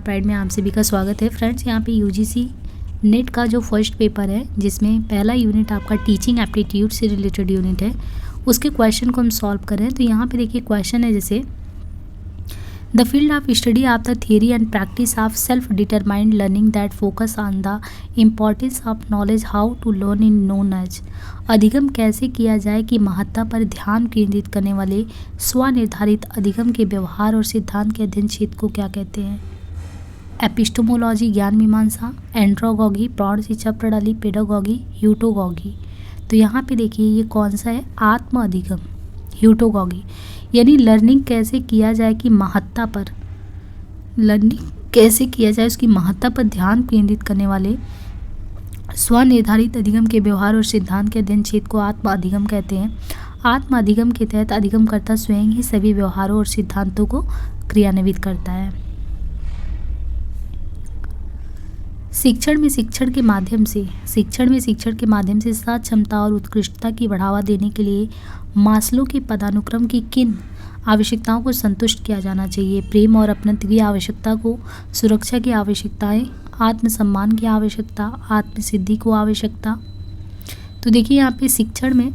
Pride में आप सभी का स्वागत है। फ्रेंड्स, यहाँ पे यूजीसी नेट का जो फर्स्ट पेपर है, जिसमें पहला यूनिट आपका टीचिंग एप्टीट्यूड से रिलेटेड यूनिट है, उसके क्वेश्चन को हम सॉल्व कर रहे हैं। तो यहाँ पे देखिए क्वेश्चन है जैसे the field of study of the theory and practice of self determined learning that focus on the importance of knowledge how to learn in known age. अधिगम कैसे किया जाए कि महत्ता पर ध्यान केंद्रित करने वाले स्वनिर्धारित अधिगम के व्यवहार और सिद्धांत के अध्ययन क्षेत्र को क्या कहते हैं। एपिस्टोमोलॉजी ज्ञान मीमांसा, एंड्रोगॉगी प्रौढ़ शिक्षा प्रणाली, पेडागॉगी, ह्यूटोगॉगी। तो यहाँ पे देखिए ये कौन सा है, आत्म अधिगम, ह्यूटोगॉगी। यानी लर्निंग कैसे किया जाए कि महत्ता पर, लर्निंग कैसे किया जाए उसकी महत्ता पर ध्यान केंद्रित करने वाले स्वनिर्धारित अधिगम के व्यवहार और सिद्धांत के अध्ययन क्षेत्र को आत्म अधिगम कहते हैं। आत्म अधिगम के तहत अधिगमकर्ता स्वयं ही सभी व्यवहारों और सिद्धांतों को क्रियान्वित करता है। शिक्षण में शिक्षण के माध्यम से सात क्षमता और उत्कृष्टता की बढ़ावा देने के लिए मास्लो के पदानुक्रम की किन आवश्यकताओं को संतुष्ट किया जाना चाहिए। प्रेम और अपनत्व की आवश्यकता को, सुरक्षा की आवश्यकताएं, आत्मसम्मान की आवश्यकता, आत्मसिद्धि को आवश्यकता। तो देखिए यहाँ पे शिक्षण में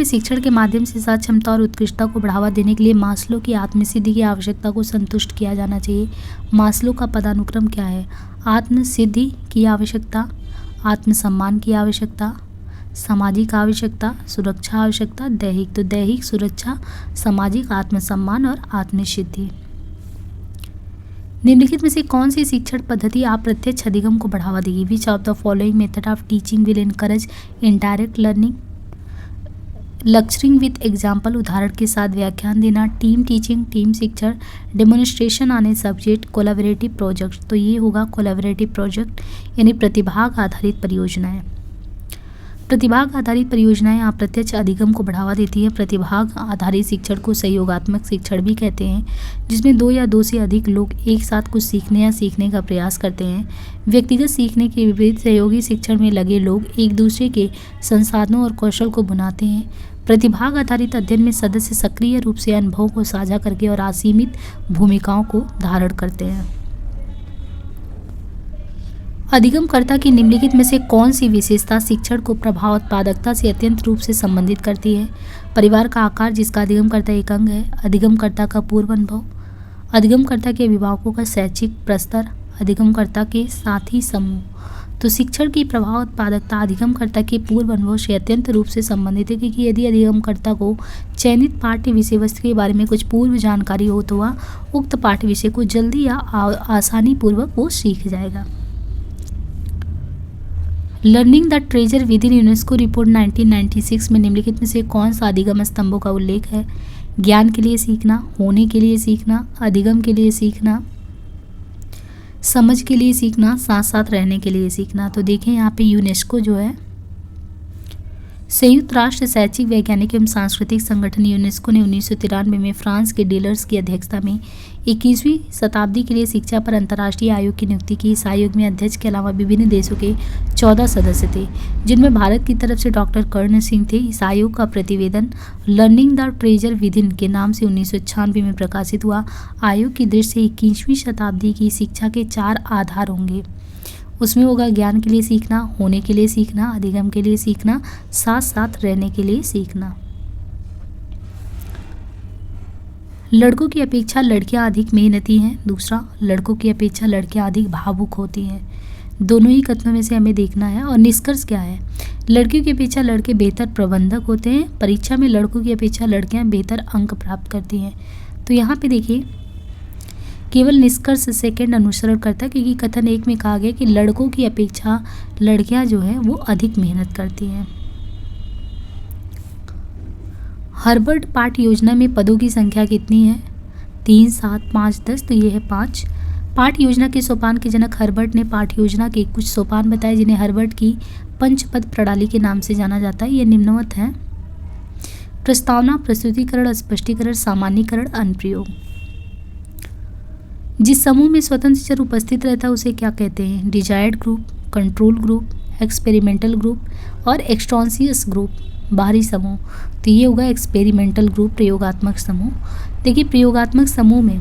शिक्षण के माध्यम से सात क्षमता और उत्कृष्टता को बढ़ावा देने के लिए मास्लो की आत्मसिद्धि की आवश्यकता को संतुष्ट किया जाना चाहिए। मास्लो का पदानुक्रम क्या है, आत्मसिद्धि की आवश्यकता, आत्मसम्मान की आवश्यकता, सामाजिक आवश्यकता, सुरक्षा आवश्यकता, दैहिक। तो दैहिक, सुरक्षा, सामाजिक, आत्मसम्मान और आत्मसिद्धि। निम्नलिखित में से कौन सी शिक्षण पद्धति अप्रत्यक्ष अधिगम को बढ़ावा देगी। विच of the following method of teaching will encourage indirect learning. Lecturing with example, उदाहरण के साथ व्याख्यान देना, टीम टीचिंग, टीम शिक्षण, demonstration on a subject, collaborative project. तो ये होगा कोलैबोरेटिव प्रोजेक्ट यानी प्रतिभाग आधारित परियोजनाएं। प्रतिभाग आधारित परियोजनाएं अप्रत्यक्ष अधिगम को बढ़ावा देती है। प्रतिभाग आधारित शिक्षण को सहयोगात्मक शिक्षण भी कहते हैं, जिसमें दो या दो से अधिक लोग एक साथ कुछ सीखने या सीखने का प्रयास करते हैं। व्यक्तिगत सीखने के विपरीत सहयोगी शिक्षण में लगे लोग एक दूसरे के संसाधनों और कौशल को भुनाते हैं। प्रतिभाग आधारित अध्ययन में सदस्य सक्रिय रूप से अनुभवों को साझा करके और असीमित भूमिकाओं को धारण करते हैं। अधिगमकर्ता की निम्नलिखित में से कौन सी विशेषता शिक्षण को प्रभाव उत्पादकता से अत्यंत रूप से संबंधित करती है। परिवार का आकार जिसका अधिगमकर्ता एक अंग है, अधिगमकर्ता का पूर्व अनुभव, अधिगमकर्ता के अभिभावकों का शैक्षिक प्रस्तर, अधिगमकर्ता के साथी समूह। तो शिक्षण की प्रभाव उत्पादकता अधिगमकर्ता के पूर्व अनुभव से अत्यंत रूप से संबंधित है, क्योंकि यदि अधिगमकर्ता को चयनित पाठ्य विषय वस्तु के बारे में कुछ पूर्व जानकारी हो तो वह उक्त पाठ्य विषय को जल्दी या आसानी पूर्वक वो सीख जाएगा। Learning the treasure with in UNESCO report 1996 में निम्नलिखित में से कौन सा अधिगम स्तंभों का उल्लेख है। ज्ञान के लिए सीखना, होने के लिए सीखना, अधिगम के लिए सीखना, समझ के लिए सीखना, साथ साथ रहने के लिए सीखना। तो देखें यहाँ पे यूनेस्को जो है, संयुक्त राष्ट्र शैक्षिक वैज्ञानिक एवं सांस्कृतिक संगठन यूनेस्को ने 1993 में फ्रांस के डीलर्स की अध्यक्षता में 21वीं शताब्दी के लिए शिक्षा पर अंतर्राष्ट्रीय आयोग की नियुक्ति की। इस आयोग में अध्यक्ष के अलावा विभिन्न देशों के 14 सदस्य थे, जिनमें भारत की तरफ से डॉक्टर कर्ण सिंह थे। इस आयोग का प्रतिवेदन लर्निंग द ट्रेजर विदिन के नाम से 1996 में प्रकाशित हुआ। आयोग की दृष्टि से 21वीं शताब्दी की शिक्षा के 4 आधार होंगे। उसमें होगा ज्ञान के लिए सीखना, होने के लिए सीखना, अधिगम के लिए सीखना, साथ साथ रहने के लिए सीखना। लड़कों की अपेक्षा लड़कियां अधिक मेहनती हैं। दूसरा, लड़कों की अपेक्षा लड़कियां अधिक भावुक होती हैं। दोनों ही कथनों में से हमें देखना है। और निष्कर्ष क्या है, लड़कियों की अपेक्षा लड़के बेहतर प्रबंधक होते हैं। परीक्षा में लड़कों की अपेक्षा लड़कियां बेहतर अंक प्राप्त करती हैं। तो यहाँ पे देखिए केवल निष्कर्ष सेकंड अनुसरण करता है, क्योंकि कथन 1 में कहा गया कि लड़कों की अपेक्षा लड़कियां जो है वो अधिक मेहनत करती हैं। हार्वर्ड पाठ योजना में पदों की संख्या कितनी है, 3, 7, 5, 10। तो ये है 5। पाठ योजना के सोपान के जनक हार्वर्ड ने पाठ योजना के कुछ सोपान बताए, जिन्हें हार्वर्ड की पंचपद प्रणाली के नाम से जाना जाता है। ये निम्नवत है: प्रस्तावना, प्रस्तुतिकरण, स्पष्टीकरण, सामान्यीकरण, अनुप्रयोग। जिस समूह में स्वतंत्र चर उपस्थित रहता है उसे क्या कहते हैं, desired group, control group, experimental group और एक्सट्रांसियस ग्रुप, बाहरी समूह। तो ये होगा एक्सपेरिमेंटल ग्रुप, प्रयोगात्मक समूह। देखिए प्रयोगात्मक समूह में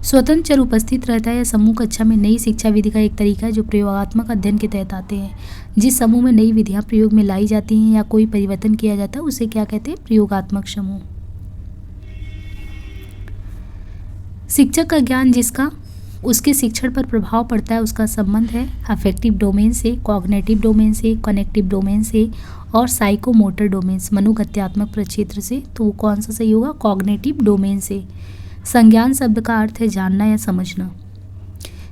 स्वतंत्र चर उपस्थित रहता है या समूह कक्षा में नई शिक्षा विधि का एक तरीका है जो प्रयोगात्मक अध्ययन के तहत आते हैं। जिस समूह में नई विधियां प्रयोग में लाई जाती हैं या कोई परिवर्तन किया जाता है उसे क्या कहते हैं? प्रयोगात्मक समूह। शिक्षक का ज्ञान जिसका उसके शिक्षण पर प्रभाव पड़ता है उसका संबंध है अफेक्टिव डोमेन से, कॉग्निटिव डोमेन से, कनेक्टिव डोमेन से और साइकोमोटर डोमेन मनोगत्यात्मक प्रक्षेत्र से। तो वो कौन सा सही होगा? कॉग्निटिव डोमेन से। संज्ञान शब्द का अर्थ है जानना या समझना।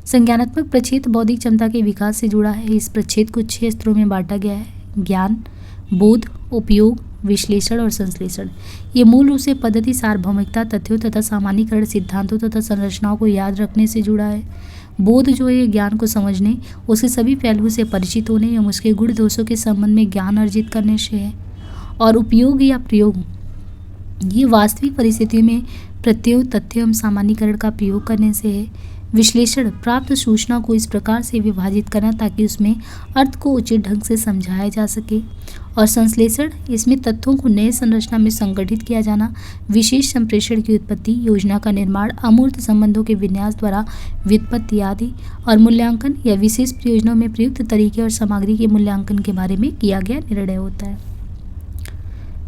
संज्ञानात्मक प्रक्षेत्र बौद्धिक क्षमता के विकास से जुड़ा है। इस प्रक्षेत्र को 6 स्तरों में बांटा गया है: ज्ञान, बोध, उपयोग, विश्लेषण और संश्लेषण। ये मूल रूप से पद्धति सार्वभौमिकता, तथ्यों तथा सामान्यीकरण सिद्धांतों तथा संरचनाओं को याद रखने से जुड़ा है। बोध जो है ज्ञान को समझने, उसके सभी पहलुओं से परिचित होने एवं उसके गुण दोषों के संबंध में ज्ञान अर्जित करने से है। और उपयोग या प्रयोग ये वास्तविक परिस्थितियों में प्रत्ययों, तथ्यों एवं सामान्यीकरण का प्रयोग करने से है। विश्लेषण प्राप्त सूचना को इस प्रकार से विभाजित करना ताकि उसमें अर्थ को उचित ढंग से समझाया जा सके। और संश्लेषण इसमें तथ्यों को नए संरचना में संगठित किया जाना, विशेष संप्रेषण की उत्पत्ति, योजना का निर्माण, अमूर्त संबंधों के विन्यास द्वारा व्युत्पत्ति आदि। और मूल्यांकन या विशेष प्रयोजनों में प्रयुक्त तरीके और सामग्री के मूल्यांकन के बारे में किया गया निर्णय होता है।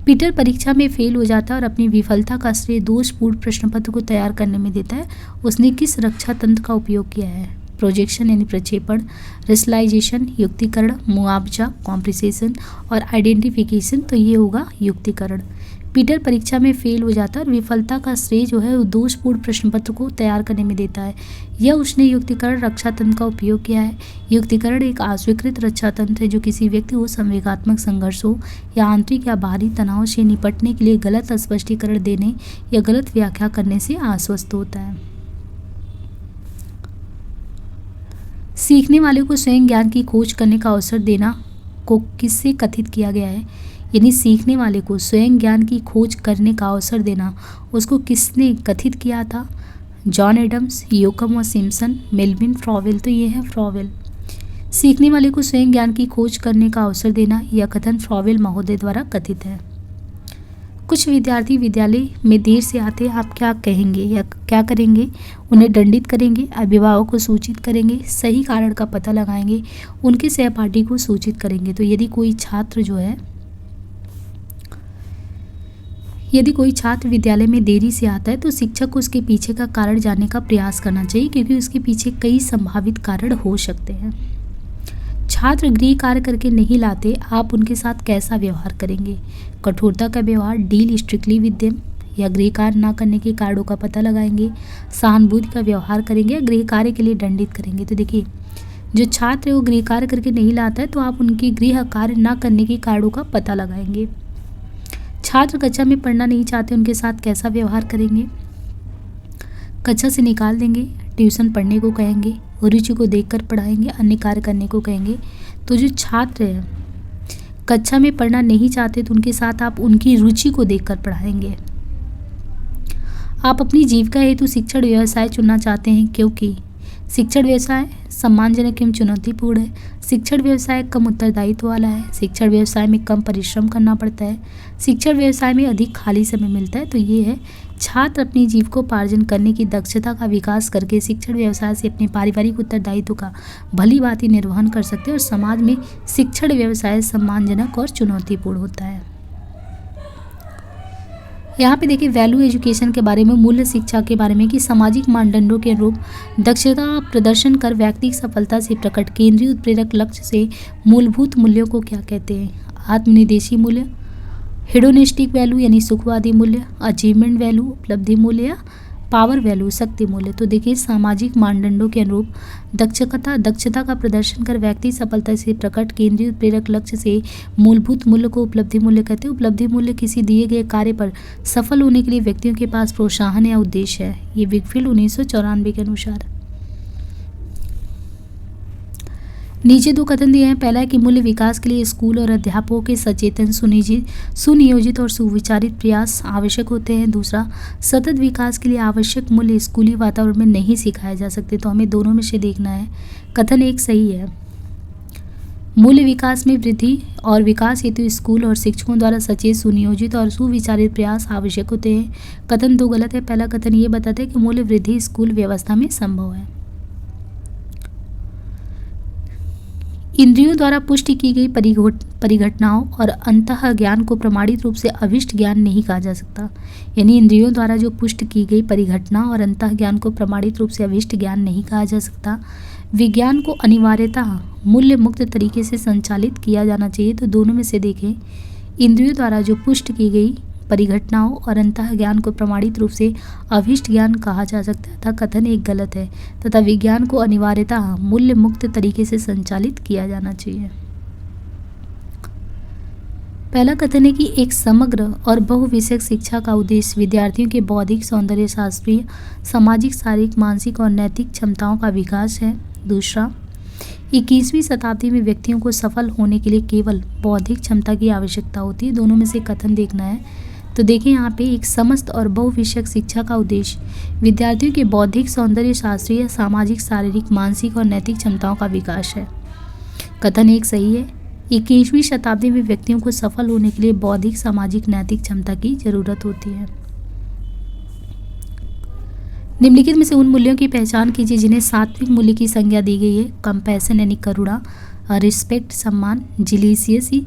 पीटर परीक्षा में फेल हो जाता है और अपनी विफलता का श्रेय दोषपूर्ण प्रश्न पत्र को तैयार करने में देता है। उसने किस रक्षा तंत्र का उपयोग किया है? प्रोजेक्शन यानी प्रक्षेपण, रेशनलाइजेशन युक्तिकरण, मुआवजा कॉम्प्रिसेशन और आइडेंटिफिकेशन। तो ये होगा युक्तिकरण। पीटर परीक्षा में फेल हो जाता है और विफलता का श्रेय जो है वो दोषपूर्ण प्रश्न पत्र को तैयार करने में देता है। यह उसने युक्तिकरण रक्षा तंत्र का उपयोग किया है। युक्तिकरण एक अस्वीकृत रक्षा तंत्र है जो किसी व्यक्ति को संवेगात्मक संघर्षों या आंतरिक या बाहरी तनाव से निपटने के लिए गलत स्पष्टीकरण देने या गलत व्याख्या करने से आश्वस्त होता है। सीखने वाले को स्वयं ज्ञान की खोज करने का अवसर देना को किससे कथित किया गया है? यानी सीखने वाले को स्वयं ज्ञान की खोज करने का अवसर देना उसको किसने कथित किया था? जॉन एडम्स, योकम और सिम्पसन, मेलविन फ्रॉवेल। तो ये है फ्रॉवेल। सीखने वाले को स्वयं ज्ञान की खोज करने का अवसर देना यह कथन फ्रॉवेल महोदय द्वारा कथित है। कुछ विद्यार्थी विद्यालय में देर से आते हैं, आप क्या कहेंगे या क्या करेंगे? उन्हें दंडित करेंगे, अभिभावक को सूचित करेंगे, सही कारण का पता लगाएंगे, उनके सहपाठी को सूचित करेंगे। तो यदि कोई छात्र विद्यालय में देरी से आता है तो शिक्षक को उसके पीछे का कारण जानने का प्रयास करना चाहिए क्योंकि उसके पीछे कई संभावित कारण हो सकते हैं। छात्र गृह कार्य करके नहीं लाते, आप उनके साथ कैसा व्यवहार करेंगे? कठोरता का व्यवहार, डील स्ट्रिक्टली विद देम, या गृह कार्य ना करने के कारणों का पता लगाएंगे, सहानुभूति का व्यवहार करेंगे या गृह कार्य के लिए दंडित करेंगे। तो देखिए जो छात्र है वो गृह कार्य करके नहीं लाता है तो आप उनके गृह कार्य ना करने के कारणों का पता लगाएंगे। छात्र कक्षा में पढ़ना नहीं चाहते, उनके साथ कैसा व्यवहार करेंगे? कक्षा से निकाल देंगे, ट्यूशन पढ़ने को कहेंगे, रुचि को देखकर पढ़ाएंगे, अन्य कार्य करने को कहेंगे। तो जो छात्र है कक्षा में पढ़ना नहीं चाहते तो उनके साथ आप उनकी रुचि को देखकर पढ़ाएंगे। आप अपनी जीविका हेतु शिक्षण व्यवसाय चुनना चाहते हैं क्योंकि शिक्षण व्यवसाय सम्मानजनक एवं चुनौतीपूर्ण है, शिक्षण व्यवसाय कम उत्तरदायित्व वाला है, शिक्षण व्यवसाय में कम परिश्रम करना पड़ता है, शिक्षण व्यवसाय में अधिक खाली समय मिलता है। तो ये है छात्र अपनी जीविकोपार्जन करने की दक्षता का विकास करके शिक्षण व्यवसाय से अपने पारिवारिक उत्तरदायित्व का भली भांति निर्वहन कर सकते हैं और समाज में शिक्षण व्यवसाय सम्मानजनक और चुनौतीपूर्ण होता है। यहाँ पे देखिए वैल्यू एजुकेशन के बारे में, मूल्य शिक्षा के बारे में कि सामाजिक मानदंडों के अनुरूप दक्षता प्रदर्शन कर व्यक्तिगत सफलता से प्रकट केंद्रीय उत्प्रेरक लक्ष्य से मूलभूत मूल्यों को क्या कहते हैं? आत्मनिर्देशी मूल्य, हेडोनिस्टिक वैल्यू यानी सुखवादी मूल्य, अचीवमेंट वैल्यू उपलब्धि मूल्य या पावर वैल्यू शक्ति मूल्य। तो देखिए सामाजिक मानदंडों के अनुरूप दक्षता का प्रदर्शन कर व्यक्ति सफलता से प्रकट केंद्रीय उत्प्रेरक लक्ष्य से मूलभूत मूल्य को उपलब्धि मूल्य कहते हैं। उपलब्धि मूल्य किसी दिए गए कार्य पर सफल होने के लिए व्यक्तियों के पास प्रोत्साहन या उद्देश्य है। ये विकफील्ड 1994 के अनुसार। नीचे दो कथन दिए हैं। पहला है कि मूल्य विकास के लिए स्कूल और अध्यापकों के सचेतन, सुनियोजित और सुविचारित प्रयास आवश्यक होते हैं। दूसरा, सतत विकास के लिए आवश्यक मूल्य स्कूली वातावरण में नहीं सिखाए जा सकते। तो हमें दोनों में से देखना है। कथन एक सही है। मूल्य विकास में वृद्धि और विकास हेतु स्कूल और शिक्षकों द्वारा सचेत, सुनियोजित और सुविचारित प्रयास आवश्यक होते हैं। कथन 2 गलत है। पहला कथन ये बताता है कि मूल्य वृद्धि स्कूल व्यवस्था में संभव है। इंद्रियों द्वारा पुष्टि की गई परिघटनाओं और अंतः ज्ञान को प्रमाणित रूप से अभिष्ट ज्ञान नहीं कहा जा सकता। यानी इंद्रियों द्वारा जो पुष्ट की गई परिघटना और अंतः ज्ञान को प्रमाणित रूप से अभिष्ट ज्ञान नहीं कहा जा सकता। विज्ञान को अनिवार्यतः मूल्य मुक्त तरीके से संचालित किया जाना चाहिए। तो दोनों में से देखें, इंद्रियों द्वारा जो पुष्ट की गई परिघटनाओं और अंतः ज्ञान को प्रमाणित रूप से अभिष्ट ज्ञान कहा जा सकता है तथा कथन 1 गलत है तथा विज्ञान को अनिवार्यतः मूल्य मुक्त तरीके से संचालित किया जाना चाहिए। पहला कथन है कि एक समग्र और बहुविषयक शिक्षा का उद्देश्य विद्यार्थियों के बौद्धिक, सौंदर्य शास्त्रीय, सामाजिक, शारीरिक, मानसिक और नैतिक क्षमताओं का विकास है। दूसरा, 21वीं शताब्दी में व्यक्तियों को सफल होने के लिए केवल बौद्धिक क्षमता की आवश्यकता होती है। दोनों में से कथन देखना है। तो देखिए यहाँ पे एक समस्त और बहुविषयक शिक्षा का उद्देश्य विद्यार्थियों के बौद्धिक, सौंदर्य शास्त्रीय, सामाजिक, शारीरिक, मानसिक और नैतिक क्षमताओं का विकास है। कथन 1 सही है। 21वीं शताब्दी में व्यक्तियों को सफल होने के लिए बौद्धिक, सामाजिक, नैतिक क्षमता की जरूरत होती है। निम्नलिखित में से उन मूल्यों की पहचान कीजिए जिन्हें सात्विक मूल्य की संज्ञा दी गई है। कंपैशन यानी करुणा, रिस्पेक्ट सम्मान, जिलीसियसी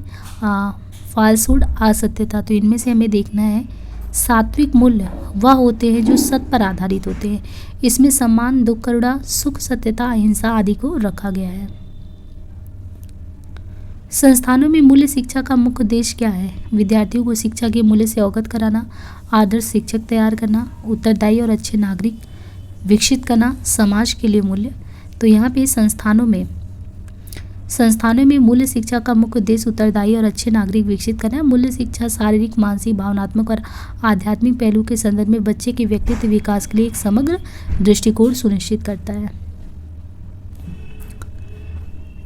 फॉल्सहुड असत्यता। तो इनमें से हमें देखना है सात्विक मूल्य वह होते हैं जो सत्य पर आधारित होते हैं। इसमें सम्मान, दुख, करुणा, सुख, सत्यता, अहिंसा आदि को रखा गया है। संस्थानों में मूल्य शिक्षा का मुख्य उद्देश्य क्या है? विद्यार्थियों को शिक्षा के मूल्य से अवगत कराना, आदर्श शिक्षक तैयार करना, उत्तरदायी और अच्छे नागरिक विकसित करना, समाज के लिए मूल्य। तो यहाँ पे संस्थानों में मूल्य शिक्षा का मुख्य उद्देश्य उत्तरदायी और अच्छे नागरिक विकसित करना है। मूल्य शिक्षा शारीरिक, मानसिक, भावनात्मक और आध्यात्मिक पहलू के संदर्भ में बच्चे के व्यक्तित्व विकास के लिए एक समग्र दृष्टिकोण सुनिश्चित करता है।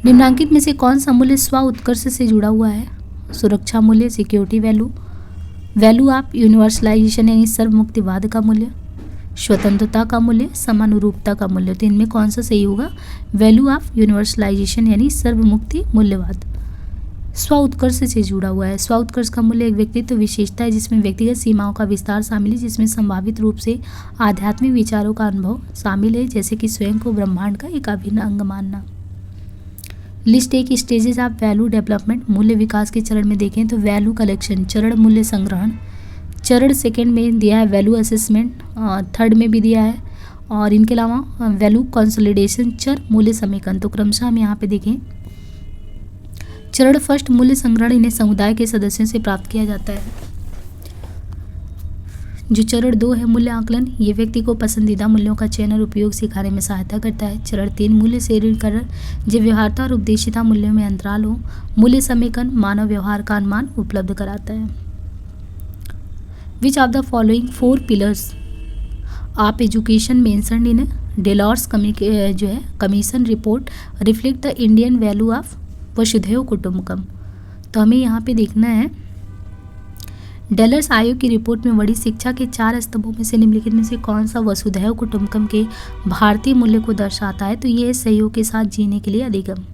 निम्नांकित में से कौन सा मूल्य स्व उत्कर्ष से जुड़ा हुआ है? सुरक्षा मूल्य, security value, value of universalization यानी सर्वमुक्तिवाद का मूल्य, स्वतंत्रता का मूल्य, समानुरूपता का मूल्य। तो इनमें कौन सा सही होगा? वैल्यू ऑफ यूनिवर्सलाइजेशन यानी सर्वमुक्ति मूल्यवाद स्व उत्कर्ष से जुड़ा हुआ है। स्व उत्कर्ष का मूल्य एक व्यक्तित्व विशेषता है जिसमें व्यक्तिगत सीमाओं का विस्तार शामिल है, जिसमें संभावित रूप से आध्यात्मिक विचारों का अनुभव शामिल है, जैसे कि स्वयं को ब्रह्मांड का एक अभिन्न अंग मानना। लिस्ट एक स्टेजेस ऑफ वैल्यू डेवलपमेंट। मूल्य विकास के चरण में देखें तो वैल्यू कलेक्शन, चरण मूल्य संग्रहण, चरण सेकंड में दिया है वैल्यू असेसमेंट, थर्ड में भी दिया है, और इनके अलावा वैल्यू कंसोलिडेशन, चर मूल्य समेकन। तो क्रमशः हम यहाँ पे देखें चरण फर्स्ट मूल्य संग्रहण, इन्हें समुदाय के सदस्यों से प्राप्त किया जाता है। जो चरण 2 है मूल्य आकलन, ये व्यक्ति को पसंदीदा मूल्यों का चयन और उपयोग सिखाने में सहायता करता है। चरण 3 मूल्य शेयरीकरण, जो व्यवहार्यता और उद्देश्यता मूल्यों में अंतराल हो। मूल्य समेकन मानव व्यवहार का अनुमान उपलब्ध कराता है। Which of the following 4 pillars of education mentioned in Delors commission report reflect the Indian value of Vasudhaiva Kutumbakam. तो हमें यहाँ पे देखना है डेलर्स आयोग की रिपोर्ट में बड़ी शिक्षा के 4 स्तंभों में से निम्नलिखित में से कौन सा वसुधैव कुटुंबकम के भारतीय मूल्य को दर्शाता है? तो ये है सहयोग के साथ जीने के लिए अधिगम।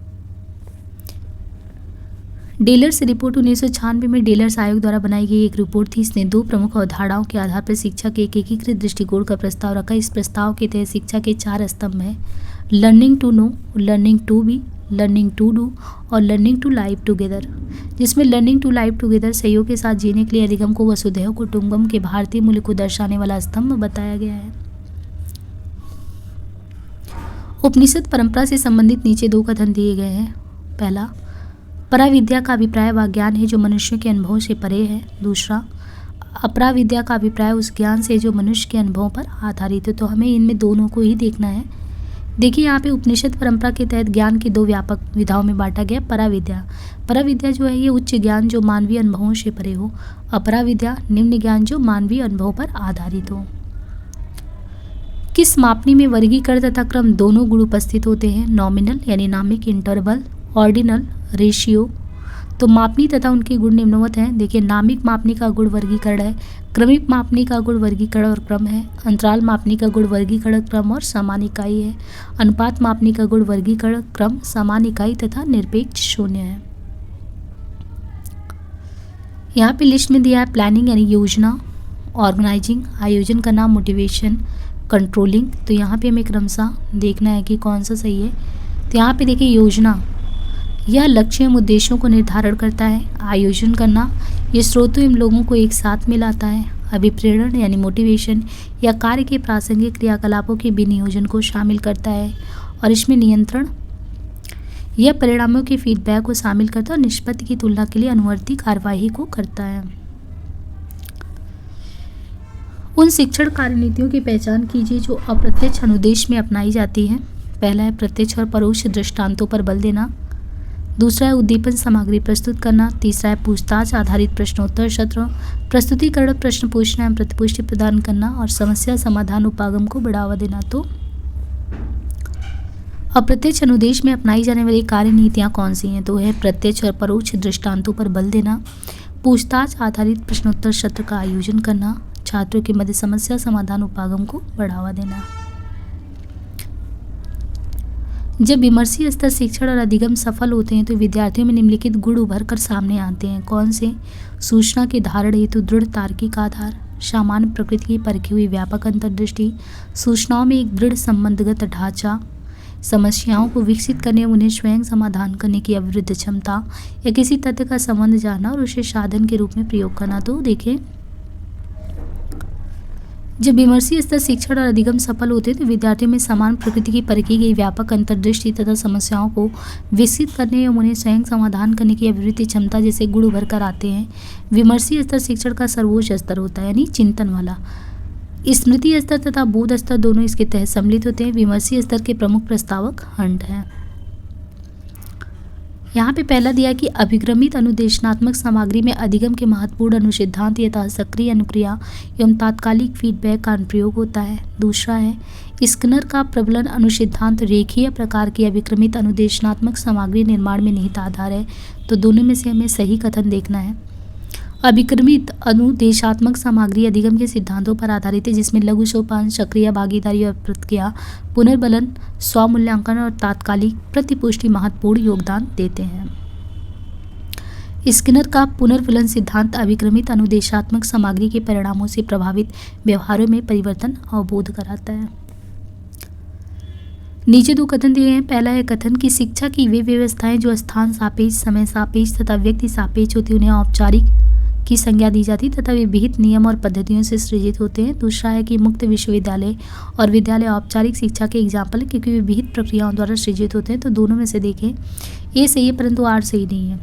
डेलर्स रिपोर्ट 1996 में डेलर्स आयोग द्वारा बनाई गई एक रिपोर्ट थी। इसने 2 प्रमुख अवधारणाओं के आधार पर शिक्षा के एक एकीकृत दृष्टिकोण का प्रस्ताव रखा। इस प्रस्ताव के तहत शिक्षा के 4 स्तंभ हैं: learning to know, learning to be, learning to do और लर्निंग टू लाइव टुगेदर, जिसमें लर्निंग टू लाइव टुगेदर सहयोग के साथ जीने के लिए अधिगम को वसुधैव कुटुंबकम के भारतीय मूल्य को दर्शाने वाला स्तंभ बताया गया है। उपनिषद परंपरा से संबंधित नीचे 2 कथन दिए गए हैं। पहला, पराविद्या का अभिप्राय वह ज्ञान है जो मनुष्य के अनुभव से परे है। दूसरा, अपराविद्या का अभिप्राय उस ज्ञान से जो मनुष्य के अनुभव पर आधारित है। तो हमें इनमें दोनों को ही देखना है। देखिए यहाँ पे उपनिषद परंपरा के तहत ज्ञान की 2 व्यापक विधाओं में बांटा गया। पराविद्या जो है ये उच्च ज्ञान जो मानवीय अनुभवों से परे हो। अपराविद्या निम्न ज्ञान जो मानवीय अनुभव पर आधारित हो। किस मापनी में वर्गीकरण तथा क्रम दोनों गुण उपस्थित होते हैं? नॉमिनल यानी नामिक, इंटरवल, ऑर्डिनल, रेशियो। तो मापनी तथा उनके गुण निम्नवत हैं। देखिए, नामिक मापनी का गुण वर्गीकरण है, क्रमिक मापनी का गुण वर्गीकरण और क्रम है, अंतराल मापनी का गुण वर्गीकरण, क्रम और समान इकाई है, अनुपात मापनी का गुण वर्गीकरण, क्रम, समान इकाई तथा निरपेक्ष शून्य है। यहाँ पे लिस्ट में दिया है प्लानिंग यानी योजना, ऑर्गेनाइजिंग आयोजन करना, मोटिवेशन, कंट्रोलिंग। तो यहाँ पे हमें क्रमशः देखना है कि कौन सा सही है। तो यहाँ पे देखिए, योजना यह लक्ष्य एवं उद्देश्यों को निर्धारण करता है। आयोजन करना ये स्रोतों एवं लोगों को एक साथ मिलाता है। अभिप्रेरण यानी मोटिवेशन या कार्य के प्रासंगिक क्रियाकलापों के विनियोजन को शामिल करता है। और इसमें नियंत्रण यह परिणामों के फीडबैक को शामिल करता है और निष्पत्ति की तुलना के लिए अनुवर्ती कार्यवाही को करता है। उन शिक्षण कार्यनीतियों की पहचान कीजिए जो अप्रत्यक्ष अनुदेश में अपनाई जाती है। पहला है प्रत्यक्ष और परोक्ष दृष्टांतों पर बल देना, दूसरा है उद्दीपन सामग्री प्रस्तुत करना, तीसरा है पूछताछ आधारित प्रश्नोत्तर सत्र, प्रस्तुतिकरण प्रश्न पूछना एवं प्रतिपुष्टि प्रदान करना, और समस्या समाधान उपागम को बढ़ावा देना। तो अप्रत्यक्ष अनुदेश में अपनाई जाने वाली कार्यनीतियाँ कौन सी हैं? तो है प्रत्यक्ष और परोक्ष दृष्टांतों पर बल देना, पूछताछ आधारित प्रश्नोत्तर सत्र का आयोजन करना, छात्रों के मध्य समस्या समाधान उपागम को बढ़ावा देना। जब विमर्शीय स्तर शिक्षण और अधिगम सफल होते हैं तो विद्यार्थियों में निम्नलिखित गुण उभर कर सामने आते हैं। कौन से? सूचना के धारण हेतु दृढ़ तार्किक आधार, सामान्य प्रकृति की परखी हुई व्यापक अंतर्दृष्टि, सूचनाओं में एक दृढ़ संबंधगत ढांचा, समस्याओं को विकसित करने और उन्हें स्वयं समाधान करने की अविरुद्ध क्षमता, या किसी तथ्य का संबंध जानना और उसे साधन के रूप में प्रयोग करना। तो देखें, जब विमर्शीय स्तर शिक्षण और अधिगम सफल होते हैं तो विद्यार्थियों में समान प्रकृति की परखी गई व्यापक अंतर्दृष्टि तथा समस्याओं को विकसित करने एवं उन्हें स्वयं समाधान करने की अभिवृत्ति क्षमता जैसे गुण उभर कर आते हैं। विमर्शीय स्तर शिक्षण का सर्वोच्च स्तर होता है, यानी चिंतन वाला। स्मृति स्तर तथा बोध स्तर दोनों इसके तहत सम्मिलित होते हैं। विमर्शीय स्तर के प्रमुख प्रस्तावक हंट हैं। यहाँ पे पहला दिया कि अभिक्रमित अनुदेशनात्मक सामग्री में अधिगम के महत्वपूर्ण अनुसिद्धांत यथा सक्रिय अनुक्रिया एवं तात्कालिक फीडबैक का अनुप्रयोग होता है। दूसरा है स्किनर का प्रबलन अनुसिद्धांत रेखीय प्रकार की अभिक्रमित अनुदेशनात्मक सामग्री निर्माण में निहित आधार है। तो दोनों में से हमें सही कथन देखना है। अभिक्रमित अनुदेशात्मक सामग्री अधिगम के सिद्धांतों पर आधारित है जिसमें लघु सोपान, सक्रिय भागीदारी और प्रतिक्रिया, पुनर्बलन, स्वमूल्यांकन और तात्कालिक प्रतिपुष्टि महत्वपूर्ण योगदान देते हैं। स्किनर का पुनर्बलन सिद्धांत अभिक्रमित अनुदेशात्मक सामग्री के परिणामों से प्रभावित व्यवहारों में परिवर्तन अवबोध कराता है। नीचे दो कथन दिए हैं। पहला है कथन कि शिक्षा की वे व्यवस्थाएं जो स्थान सापेक्ष, समय सापेक्ष तथा व्यक्ति सापेक्ष होती उन्हें औपचारिक की संज्ञा दी जाती तथा वे विहित नियम और पद्धतियों से सृजित होते हैं। दूसरा है कि मुक्त विश्वविद्यालय और विद्यालय औपचारिक शिक्षा के एग्जाम्पल है क्योंकि वे विहित प्रक्रियाओं द्वारा सृजित होते हैं। तो दोनों में से देखें, ए सही है परंतु आर सही नहीं है।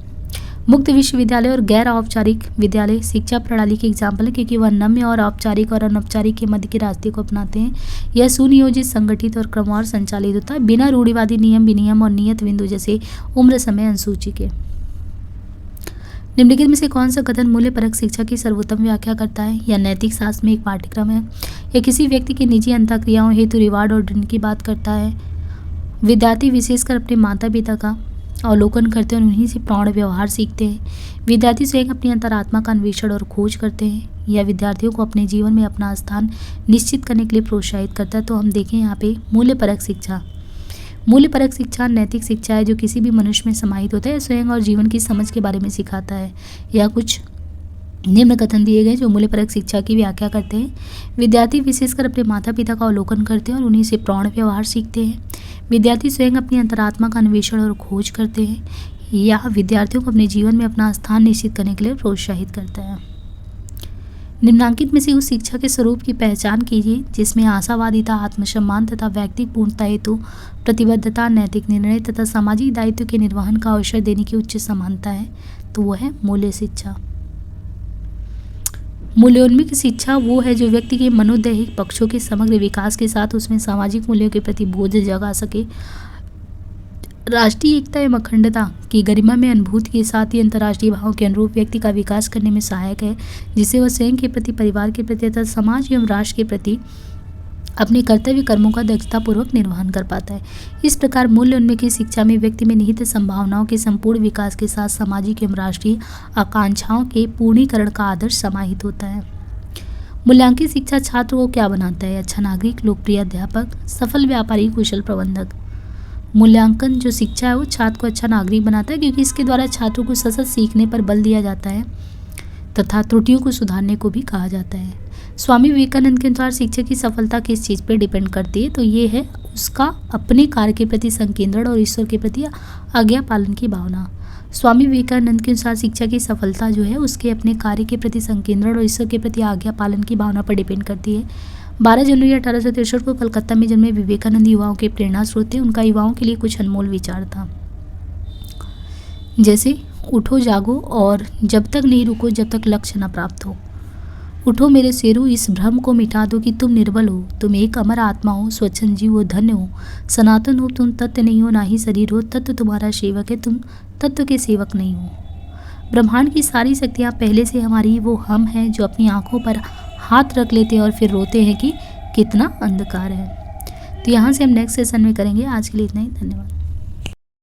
मुक्त विश्वविद्यालय और गैर औपचारिक विद्यालय शिक्षा प्रणाली के एग्जाम्पल है क्योंकि वह नम्य और औपचारिक और अनौपचारिक के मध्य के रास्ते को अपनाते हैं। यह सुनियोजित, संगठित और क्रमवार संचालित होता है बिना रूढ़िवादी नियम, विनियम और नियत बिंदु जैसे उम्र, समय, अनुसूची के। निम्नलिखित में से कौन सा कथन मूल्यपरक शिक्षा की सर्वोत्तम व्याख्या करता है? या नैतिक शास्त्र में एक पाठ्यक्रम है, या किसी व्यक्ति की निजी अंतःक्रियाओं हेतु रिवार्ड और दंड की बात करता है। विद्यार्थी विशेषकर अपने माता पिता का अवलोकन करते हैं और उन्हीं से प्रौढ़ व्यवहार सीखते हैं। विद्यार्थी स्वयं अपनी अंतरात्मा का अन्वेषण और खोज करते हैं। यह विद्यार्थियों को अपने जीवन में अपना स्थान निश्चित करने के लिए प्रोत्साहित करता है। तो हम देखें यहाँ पे मूल्यपरक शिक्षा। मूल्यपरक शिक्षा नैतिक शिक्षा है जो किसी भी मनुष्य में समाहित होता है, स्वयं और जीवन की समझ के बारे में सिखाता है। यह कुछ निम्न कथन दिए गए जो मूल्यपरक शिक्षा की व्याख्या करते हैं। विद्यार्थी विशेषकर अपने माता पिता का अवलोकन करते हैं और उन्हीं से प्रौढ़ व्यवहार सीखते हैं। विद्यार्थी स्वयं अपनी अंतरात्मा का अन्वेषण और खोज करते हैं। यह विद्यार्थियों को अपने जीवन में अपना स्थान निश्चित करने के लिए प्रोत्साहित करता है। निम्नांकित में से उस शिक्षा के स्वरूप की पहचान कीजिए जिसमें आशावादिता, आत्मसम्मान तथा व्यक्तिगत पूर्णता हेतु प्रतिबद्धता, नैतिक निर्णय तथा सामाजिक दायित्व के निर्वहन का अवसर देने की उच्च समानता है। तो वह है मूल्य शिक्षा। मूल्योन्मुख शिक्षा वो है जो व्यक्ति के मनोदैहिक पक्षों के समग्र विकास के साथ उसमें सामाजिक मूल्यों के प्रति बोध जगा सके, राष्ट्रीय एकता एवं अखंडता की गरिमा में अनुभूति के साथ ही अंतर्राष्ट्रीय भावों के अनुरूप व्यक्ति का विकास करने में सहायक है, जिससे वह स्वयं के प्रति, परिवार के प्रति तथा समाज एवं राष्ट्र के प्रति अपने कर्तव्य कर्मों का दक्षतापूर्वक निर्वहन कर पाता है। इस प्रकार मूल्य उन्मुखी शिक्षा में व्यक्ति में निहित संभावनाओं के संपूर्ण विकास के साथ सामाजिक एवं राष्ट्रीय आकांक्षाओं के पूर्णीकरण का आदर्श समाहित होता है। मूल्यांकित शिक्षा छात्र को क्या बनाता है? अच्छा नागरिक, लोकप्रिय अध्यापक, सफल व्यापारी, कुशल प्रबंधक। मूल्यांकन जो शिक्षा है वो छात्र को अच्छा नागरिक बनाता है, क्योंकि इसके द्वारा छात्रों को सतत सीखने पर बल दिया जाता है तथा त्रुटियों को सुधारने को भी कहा जाता है। स्वामी विवेकानंद के अनुसार शिक्षक की सफलता किस चीज़ पर डिपेंड करती है? तो ये है उसका अपने कार्य के प्रति संकेंद्रण और ईश्वर के प्रति आज्ञा पालन की भावना। स्वामी विवेकानंद के अनुसार शिक्षा की सफलता जो है उसके अपने कार्य के प्रति संकेंद्रण और ईश्वर के प्रति आज्ञा पालन की भावना पर डिपेंड करती है। 12 जनवरी 1863 को कलकत्ता में जन्मे विवेकानंद युवाओं के प्रेरणा स्रोत थे। उनका युवाओं के लिए कुछ अनमोल विचार था, जैसे उठो जागो और जब तक नहीं रुको जब तक लक्ष्य न प्राप्त हो। उठो मेरे शेरू, इस भ्रम को मिटा दो कि तुम निर्बल हो, तुम एक अमर आत्मा हो, स्वच्छंद जीव हो, धन्य हो, सनातन हो, तुम तत्व नहीं हो ना ही शरीर हो, तत्व तुम्हारा सेवक है, तुम तत्व के सेवक नहीं हो। ब्रह्मांड की सारी शक्तियाँ पहले से हमारी, वो हम हैं जो अपनी आंखों पर हाथ रख लेते हैं और फिर रोते हैं कि कितना अंधकार है। तो यहाँ से हम नेक्स्ट सेशन में करेंगे। आज के लिए इतना ही, धन्यवाद।